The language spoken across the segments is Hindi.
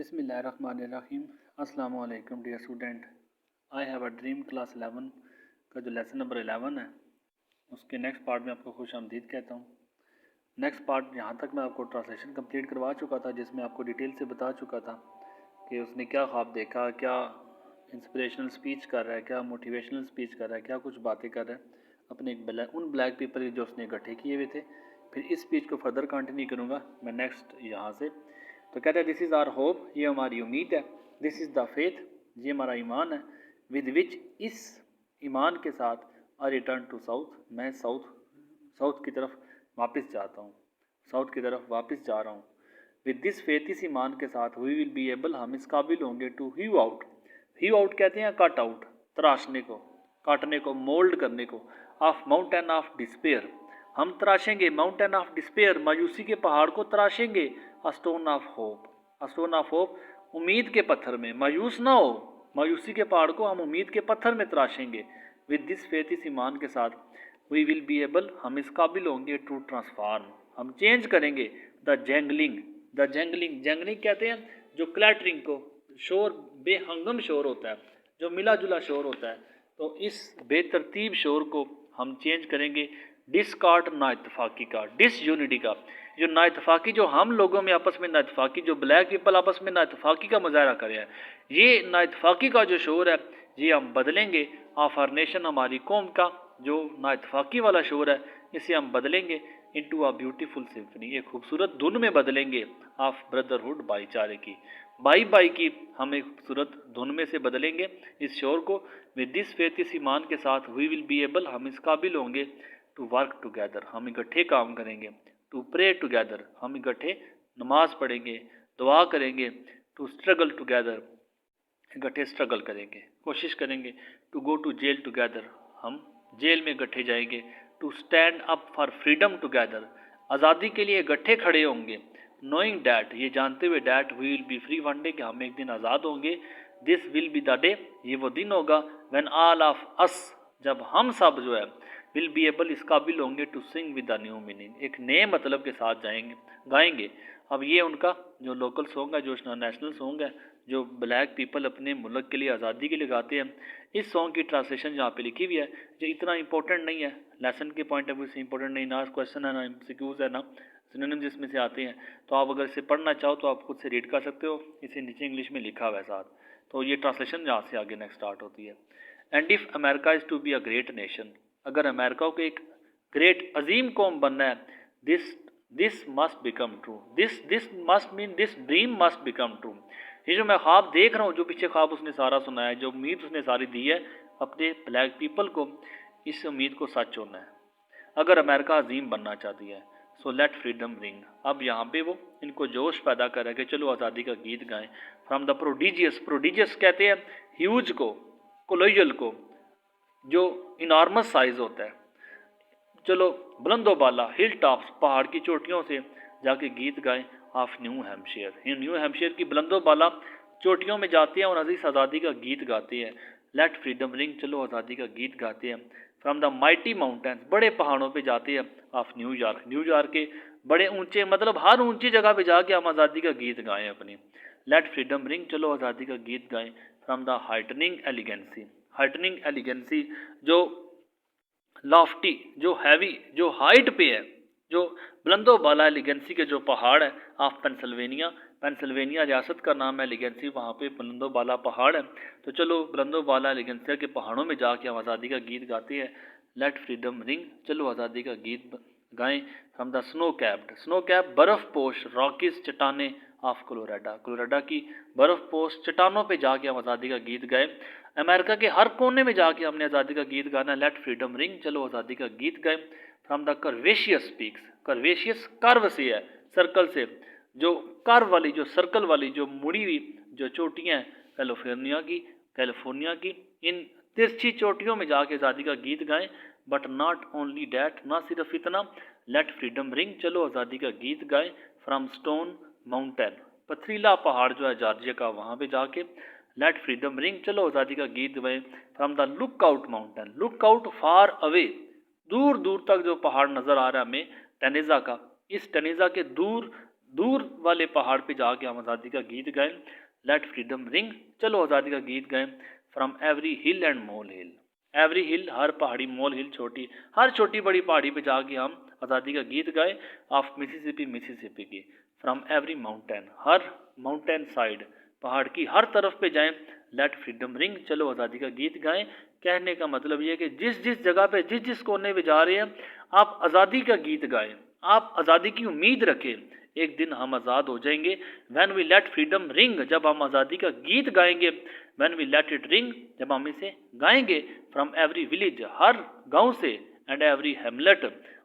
बिस्मिल्लाहिर्रहमानिर्रहीम। अस्सलाम वालेकुम dear student. I have a dream class 11 का जो लेसन नंबर 11 है उसके नेक्स्ट पार्ट में आपको खुश आमदीद कहता हूँ। नेक्स्ट पार्ट यहाँ तक मैं आपको ट्रांसलेशन कंप्लीट करवा चुका था, जिसमें आपको डिटेल से बता चुका था कि उसने क्या ख्वाब देखा, क्या इंस्पिरेशनल स्पीच कर रहा है, क्या मोटिवेशनल स्पीच कर रहा है, क्या कुछ बातें कर रहा है अपने उन ब्लैक पीपल जो उसने इकट्ठे किए हुए थे। फिर इस स्पीच को फर्दर कंटिन्यू करूँगा मैं नेक्स्ट यहाँ से। तो कहते हैं दिस इज़ आवर होप, ये हमारी उम्मीद है। दिस इज़ द फेथ, ये हमारा ईमान है। विद विच, इस ईमान के साथ आई रिटर्न टू साउथ, मैं साउथ की तरफ वापस जाता हूँ, साउथ की तरफ वापस जा रहा हूँ। विद दिस फेथ, इस ईमान के साथ वी विल बी एबल, हम इस काबिल होंगे to heave out, heave out कहते हैं कट आउट, तराशने को, काटने को, मोल्ड करने को, ऑफ माउंटेन ऑफ डिस्पेयर, हम तराशेंगे माउंटेन ऑफ डिस्पेयर, मायूसी के पहाड़ को तराशेंगे। A stone of hope, a stone of hope, उम्मीद के पत्थर में, मायूस ना हो, मायूसी के पहाड़ को हम उम्मीद के पत्थर में तराशेंगे। विद दिस फेथ, इस ईमान के साथ, वी विल बी एबल, हम इस काबिल होंगे टू ट्रांसफार्म, हम चेंज करेंगे the jingling, the jingling, jingling कहते हैं जो क्लैटरिंग को, शोर, बेहंगम शोर होता है, जो मिला जुला शोर होता है, तो इस बेतरतीब शोर को हम चेंज करेंगे डिसकॉर्ड, नाइतफाकी का, डिसयूनिटी का, जो नाइतफाकी, जो हम लोगों में आपस में नाइतफाकी, जो ब्लैक पीपल आपस में नाइतफाकी का मुजाहरा कर रहे हैं, ये नाइतफाकी का जो शोर है ये हम बदलेंगे। ऑफ आवर नेशन, हमारी कौम का जो नाइतफाकी वाला शोर है इसे हम बदलेंगे इनटू अ ब्यूटीफुल सिम्फनी, एक खूबसूरत धुन में बदलेंगे। ऑफ ब्रदरहुड, भाईचारे की, भाई भाई की हम एक खूबसूरत धुन में से बदलेंगे इस शोर को। विद दिस फेथ, इस ईमान के साथ, वी विल बी एबल, हम इस काबिल होंगे टू वर्क टुगेदर, हम इकट्ठे काम करेंगे। टू प्रे टुगेदर, हम इकट्ठे नमाज पढ़ेंगे, दुआ करेंगे। टू स्ट्रगल टुगेदर, इकट्ठे स्ट्रगल करेंगे, कोशिश करेंगे। To go to jail together, हम जेल में इकट्ठे जाएंगे। To stand up for freedom together, आज़ादी के लिए इकट्ठे खड़े होंगे। नोइंग डैट, ये जानते हुए, that we will be free one day, कि हम एक दिन आज़ाद होंगे। This will be the day, ये वो दिन होगा, व्हेन ऑल ऑफ अस, जब हम सब जो है, विल बी एबल, इस काबिल होंगे, to sing with the new meaning, एक नए मतलब के साथ जाएंगे, गाएंगे। अब ये उनका जो लोकल सॉन्ग है, जो नेशनल सॉन्ग है, जो ब्लैक पीपल अपने मुल्क के लिए, आज़ादी के लिए गाते हैं, इस सॉन्ग की ट्रांसलेशन यहाँ पे लिखी हुई है, जो इतना इंपॉर्टेंट नहीं है, लेसन के पॉइंट ऑफ व्यू से इंपॉर्टेंट नहीं, ना क्वेश्चन है ना एमसीक्यूज है ना सिनोनिम जिसमें से आते हैं। तो आप अगर इसे पढ़ना चाहो तो आप खुद से रीड कर सकते हो, इसे नीचे इंग्लिश में लिखा हुआ है साथ। तो ये ट्रांसलेशन यहाँ से आगे नेक्स्ट स्टार्ट होती है। And if America is to be a great nation, अगर अमेरिका को एक ग्रेट अजीम कौम बनना है, this must become true, this must mean, this dream must become true, ये जो मैं ख्वाब देख रहा हूँ, जो पीछे ख्वाब उसने सारा सुनाया है, जो उम्मीद उसने सारी दी है अपने ब्लैक पीपल को, इस उम्मीद को सच होना है अगर अमेरिका अजीम बनना चाहती है। सो लेट फ्रीडम रिंग, अब यहाँ पे वो इनको जोश पैदा कर रहा है कि चलो आज़ादी का गीत गाएं। फ्रॉम द प्रोडिजियस, प्रोडिजियस कहते हैं ह्यूज को, कोलोइयल को, जो इनॉर्मस साइज होता है, चलो बुलंदो बाला, हिल टॉप्स, पहाड़ की चोटियों से जाके गीत गाएं। Of new Hampshire, new Hampshire की बुलंदो बाला चोटियों में जाते हैं और अजीज आज़ादी का गीत गाते हैं। लेट फ्रीडम रिंग, चलो आज़ादी का गीत गाते हैं। फ्रॉम द माइटी माउंटेन्स, बड़े पहाड़ों पे जाते हैं। ऑफ न्यूयॉर्क, न्यूयॉर्क के बड़े ऊंचे, मतलब हर ऊंची जगह पे जाके हम आज़ादी का गीत गाएं अपनी। लेट फ्रीडम रिंग, चलो आज़ादी का गीत गाएं। फ्रॉम द हाइटनिंग एलिगेंसी, हाइटनिंग एलिगेंसी, जो लॉफ्टी, जो हैवी, जो हाइट पे है, जो बुलंदो बाला एलिगेंसी के जो पहाड़ है। ऑफ पेंसिल्वेनिया, पेंसिल्वेनिया रियासत का नाम है एलिगेंसी, वहाँ पे बुलंदो बाला पहाड़ है। तो चलो बुलंदो बाला एलिगेंसिया के पहाड़ों में जाके हम आज़ादी का गीत गाते हैं। लेट फ्रीडम रिंग, चलो आज़ादी का गीत गाएं। From the snow capped, snow cap बर्फ़ पोश रॉकीज, चट्टाने। ऑफ कोलोराडा, कोलोराडा की बर्फ़ पोश चट्टानों पे जाके हम आज़ादी का गीत गाएं। अमेरिका के हर कोने में जाके हमने आज़ादी का गीत गाना। लेट फ्रीडम रिंग, चलो आज़ादी का गीत गाएं। फ्रॉम द कर्वेशियस पीक्स, कर्वेशियस कर्व से है, सर्कल से, जो कर्व वाली, जो सर्कल वाली, जो मुड़ी हुई जो चोटियाँ हैं कैलिफोर्निया की, इन तिरछी चोटियों में जाके आज़ादी का गीत गाएं। बट नॉट ओनली डैट, ना सिर्फ इतना। लेट फ्रीडम रिंग, चलो आज़ादी का गीत गाएं। फ्रॉम स्टोन माउंटेन, पथरीला पहाड़ जो है जॉर्जिया का, वहाँ पे जाके लेट फ्रीडम रिंग, चलो आज़ादी का गीत गाएं। From the look out mountain, look out far away, दूर दूर तक जो पहाड़ नज़र आ रहा है हमें टेनेजा का, इस टेनेजा के दूर दूर वाले पहाड़ पे जाके हम आज़ादी का गीत गाएं, लेट फ्रीडम रिंग, चलो आज़ादी का गीत गाएं, from every hill and mole hill, every hill हर पहाड़ी, मोल हिल छोटी, हर छोटी बड़ी पहाड़ी पे जाके हम आज़ादी का गीत गाएं, ऑफ मिसिसिपी मिसिसिपी की, from every mountain, her mountain side, पहाड़ की हर तरफ पे जाएं, लेट फ्रीडम रिंग, चलो आज़ादी का गीत गाएं। कहने का मतलब ये है कि जिस जिस जगह पे जिस जिस कोने पे जा रहे हैं आप आज़ादी का गीत गाएं, आप आज़ादी की उम्मीद रखें, एक दिन हम आज़ाद हो जाएंगे। When we let freedom ring, जब हम आज़ादी का गीत गाएंगे, when we let it ring, जब हम इसे गाएंगे, फ्रॉम एवरी विलेज, हर गांव से, एंड एवरी हेमलेट,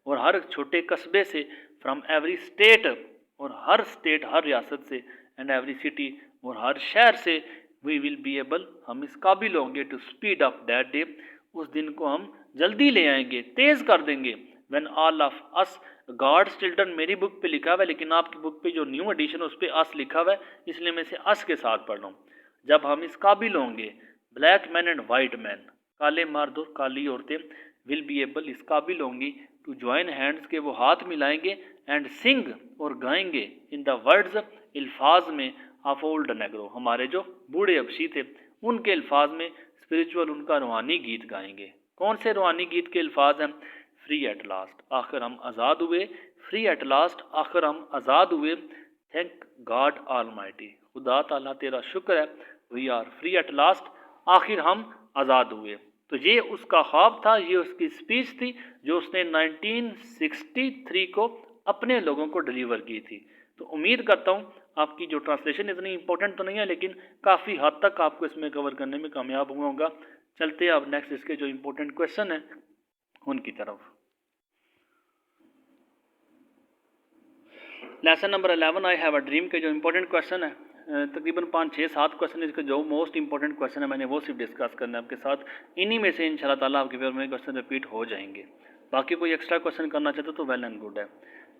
और हर छोटे कस्बे से, फ्रॉम एवरी स्टेट, और हर स्टेट हर रियासत से, एंड एवरी सिटी, और हर शहर से, वी विल बी एबल, हम इस काबिल होंगे, to speed up that day, उस दिन को हम जल्दी ले आएंगे, तेज़ कर देंगे। When all of us God's children, मेरी बुक पे लिखा हुआ है, लेकिन आपकी बुक पे जो न्यू एडिशन है उस पर अस लिखा हुआ है, इसलिए मैं इसे अस के साथ पढ़ रहा हूँ। जब हम इस काबिल होंगे, black man and white man, काले मर्द और काली औरतें, विल बी एबल, इस काबिल होंगी, टू ज्वाइन हैंड्स, के वो हाथ मिलाएंगे, एंड सिंग, और गाएंगे, इन द वर्ड्स, अल्फाज में, ऑफ ओल्ड नेग्रो, हमारे जो बूढ़े अबशी थे उनके अल्फाज में, स्पिरिचुअल, उनका रूहानी गीत गाएंगे। कौन से रूहानी गीत के अल्फाज हैं? फ्री एट लास्ट, आखिर हम आज़ाद हुए, फ्री एट लास्ट, आखिर हम आज़ाद हुए, थैंक गॉड ऑलमाइटी, खुदा ताला तेरा शुक्र है, we are free at last, आखिर हम आज़ाद हुए। तो ये उसका ख्वाब था, ये उसकी स्पीच थी जो उसने 1963 को अपने लोगों को डिलीवर की थी। तो उम्मीद करता हूँ आपकी जो ट्रांसलेशन इतनी इंपॉर्टेंट तो नहीं है, लेकिन काफ़ी हद तक आपको इसमें कवर करने में कामयाब हुआ होगा। चलते हैं अब नेक्स्ट इसके जो इंपॉर्टेंट क्वेश्चन है उनकी तरफ। Lesson number 11, I have a dream के जो इंपॉर्टेंट क्वेश्चन है, तकरीबन 5-6-7 क्वेश्चन है, इसके जो मोस्ट इंपॉर्टेंट क्वेश्चन है मैंने वो सिर्फ डिस्कस करना है आपके साथ। इन्हीं में से इंशाल्लाह ताला आपके पेपर में क्वेश्चन रिपीट हो जाएंगे। बाकी कोई एक्स्ट्रा क्वेश्चन करना चाहते तो वेल एंड गुड है।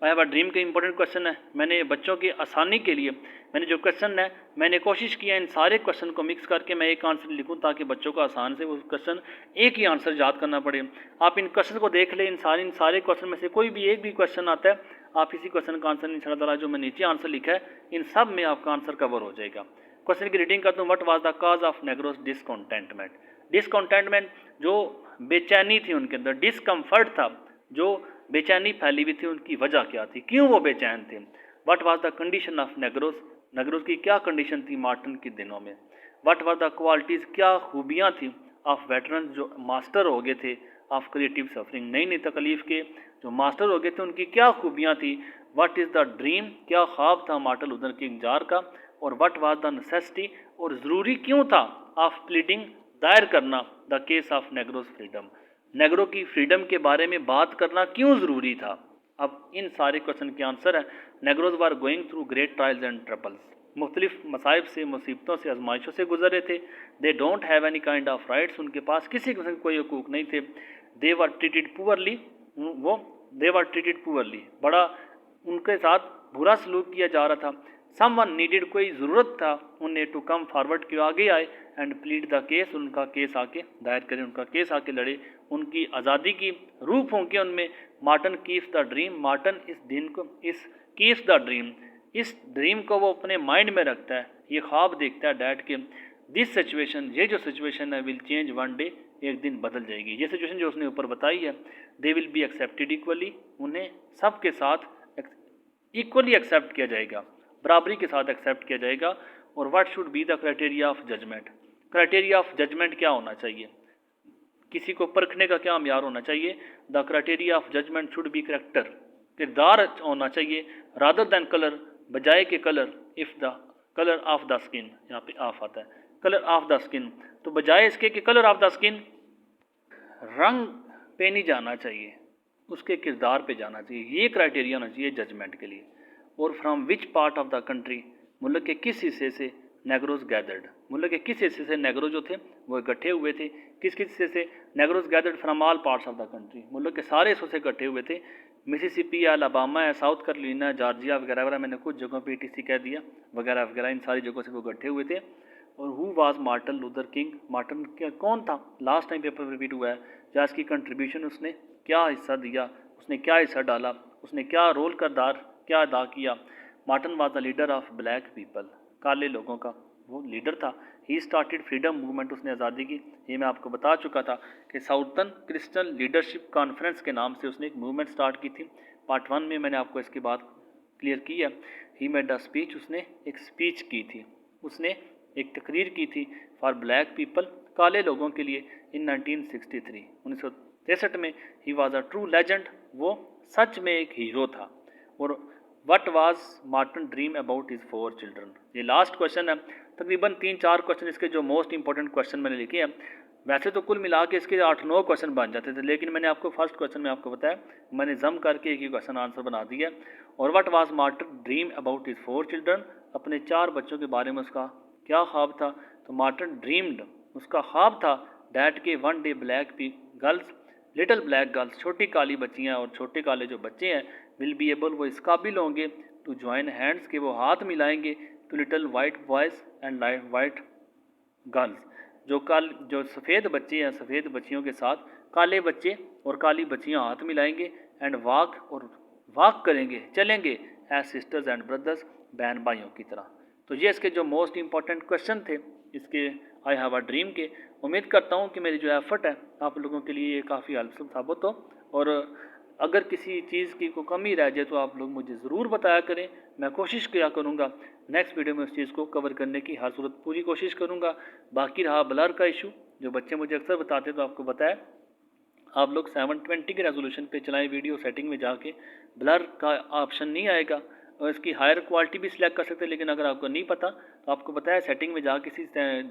आई हैव अ ड्रीम के इंपॉर्टेंट क्वेश्चन है, मैंने बच्चों की आसानी के लिए मैंने जो क्वेश्चन है मैंने कोशिश किया इन सारे क्वेश्चन को मिक्स करके मैं एक आंसर लिखूं, ताकि बच्चों को आसान से वो क्वेश्चन एक ही आंसर याद करना पड़े। आप इन क्वेश्चन को देख लें, इन सारे क्वेश्चन में से कोई भी एक भी क्वेश्चन आता है, आप इसी क्वेश्चन का आंसर इंशाल्लाह ताला जो मैं नीचे आंसर लिखा है इन सब में आपका आंसर कवर हो जाएगा। क्वेश्चन की रीडिंग करता हूँ। What was the cause of Negroes discontentment, discontentment जो बेचैनी थी उनके अंदर, डिसकम्फर्ट था, जो बेचैनी फैली हुई थी, उनकी वजह क्या थी, क्यों वो बेचैन थे। What was the condition of negroes, negroes की क्या कंडीशन थी मार्टिन के दिनों में। व्हाट वर द क्वालिटीज़, क्या खूबियाँ थी, ऑफ वेटरन जो मास्टर हो गए थे, ऑफ क्रिएटिव सफरिंग, नई नई तकलीफ़ के जो मास्टर हो गए थे उनकी क्या खूबियाँ थी। व्हाट इज़ द ड्रीम, क्या ख्वाब था मार्टिन लूथर किंग जार का। और व्हाट वाज द नेसेसिटी, और ज़रूरी क्यों था, ऑफ प्लीडिंग, दायर करना, the case of negroes freedom, negro की फ्रीडम के बारे में बात करना क्यों ज़रूरी था। अब इन सारे क्वेश्चन के आंसर है। नेग्रोज were going through great trials and troubles, मुख्तलिफ मसाइब से, मुसीबतों से, आजमाइशों से गुजर रहे थे। They don't have any kind of rights, उनके पास किसी किस्म के कोई हकूक़ नहीं थे। They were treated poorly, they were treated poorly, बड़ा उनके साथ बुरा सलूक किया जा रहा था। समवन नीडेड, कोई ज़रूरत था उन्हें, टू कम फॉरवर्ड, क्यों आगे आए, एंड प्लीड द केस, उनका केस आके दायर करें, उनका केस आके लड़े, उनकी आज़ादी की रूह फूंके उनमें। Martin keeps the dream, Martin इस दिन को, इस कीप्स द ड्रीम, इस ड्रीम को वो अपने माइंड में रखता है, ये ख्वाब देखता है डैड के। दिस सिचुएशन, ये जो सिचुएशन है, विल चेंज वन डे, एक दिन बदल जाएगी। ये सिचुएशन जो उसने ऊपर बताई है, they will be accepted equally, उन्हें सबके साथ इक्वली एक्सेप्ट किया जाएगा, बराबरी के साथ एक्सेप्ट किया जाएगा। और what should be the criteria of judgement, criteria of judgement क्या होना चाहिए, किसी को परखने का क्या म्यार होना चाहिए। The criteria of judgement should be character, किरदार होना चाहिए, रादर दैन कलर, बजाय के colour. If the colour of the skin, यहाँ पे ऑफ आता है, कलर ऑफ द स्किन, तो बजाय इसके कि कलर ऑफ द स्किन, रंग पे नहीं जाना चाहिए, उसके किरदार पे जाना चाहिए। ये क्राइटेरिया होना चाहिए जजमेंट के लिए। और from which part of the country, मुल्क के किस हिस्से से, नेग्रोज गैदर्ड, मुल्क के किस हिस्से से नेग्रो जो थे वो इकट्ठे हुए थे, किस किस हिस्से से, नेग्रोज gathered from all parts of the country, मुल्क के सारे हिस्सों से इकट्ठे हुए थे। मिसिसिपी है, अलाबामा है, साउथ कैरोलिना, जॉर्जिया वगैरह वगैरह, मैंने कुछ जगहों पे टीसी कह दिया वगैरह वगैरह, इन सारी जगहों से वो इकट्ठे हुए थे। और who was Martin Luther king, Martin क्या कौन था, लास्ट टाइम पेपर रिपीट हुआ है, या इसकी कंट्रीब्यूशन, उसने क्या हिस्सा दिया, उसने क्या हिस्सा डाला, उसने क्या रोल करदार क्या अदा किया। Martin was the leader of black people, काले लोगों का वो लीडर था। ही स्टार्टेड फ्रीडम मूवमेंट, उसने आज़ादी की। ये मैं आपको बता चुका था कि साउथर्न क्रिश्चियन लीडरशिप कॉन्फ्रेंस के नाम से उसने एक मूवमेंट स्टार्ट की थी। पार्ट 1 में मैंने आपको इसकी बात क्लियर की है। ही मेड अ स्पीच, उसने एक स्पीच की थी, उसने एक तकरीर की थी फॉर ब्लैक पीपल, काले लोगों के लिए, इन 1963 1963 में। He was a true legend, वो सच में एक हीरो था। और what was Martin dream about his 4 children, ये लास्ट क्वेश्चन है। तकरीबन 3-4 क्वेश्चन इसके जो मोस्ट इंपॉर्टेंट क्वेश्चन मैंने लिखे हैं। वैसे तो कुल मिला के इसके 8-9 क्वेश्चन बन जाते थे, लेकिन मैंने आपको फर्स्ट क्वेश्चन में आपको बताया, मैंने जम करके एक ही क्वेश्चन आंसर बना दिया। और what was Martin dream about his 4 children, अपने 4 बच्चों के बारे में उसका क्या ख्वाब था। तो मार्टिन ड्रीम्ड, उसका ख्वाब था डैट के one day black girls, little black girls, छोटी काली बच्चियाँ और छोटे काले जो बच्चे हैं, विल बी एबल, वो इस काबिल होंगे, टू ज्वाइन हैंड्स, के वो हाथ मिलाएंगे, two little white boys and white girls, जो सफ़ेद बच्चे हैं, सफ़ेद बच्चियों के साथ काले बच्चे और काली बच्चियां हाथ मिलाएंगे, एंड वाक करेंगे, चलेंगे, एज सिस्टर्स एंड ब्रदर्स, बहन भाइयों की तरह। तो ये इसके जो मोस्ट इंपॉर्टेंट क्वेश्चन थे इसके आई हैव अ ड्रीम के। उम्मीद करता हूँ कि मेरी जो एफर्ट है आप लोगों के लिए ये काफ़ी हेल्पफुल साबित हो। और अगर किसी चीज़ की कोई कमी रह जाए तो आप लोग मुझे ज़रूर बताया करें, मैं कोशिश किया करूँगा नेक्स्ट वीडियो में उस चीज़ को कवर करने की हर सूरत पूरी कोशिश करूँगा। बाकी रहा ब्लर का इशू, जो बच्चे मुझे अक्सर बताते तो आपको बताया, आप लोग 720 के रेजोल्यूशन पे चलाएं, वीडियो सेटिंग में जाके ब्लर का ऑप्शन नहीं आएगा, और इसकी हायर क्वालिटी भी सिलेक्ट कर सकते हैं। लेकिन अगर आपको नहीं पता तो आपको बताया सेटिंग में जाके किसी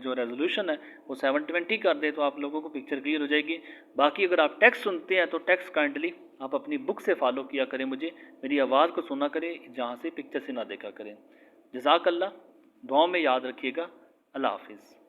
जो रेजोल्यूशन है वो 720 कर दे तो आप लोगों को पिक्चर क्लियर हो जाएगी। बाकी अगर आप टेक्स्ट सुनते हैं तो टेक्स्ट काइंडली आप अपनी बुक से फॉलो किया करें, मुझे मेरी आवाज़ को सुना करें, जहाँ से पिक्चर से ना देखा करें। जज़ाकल्लाह, दुआओं में याद रखिएगा। अल्लाह हाफिज़।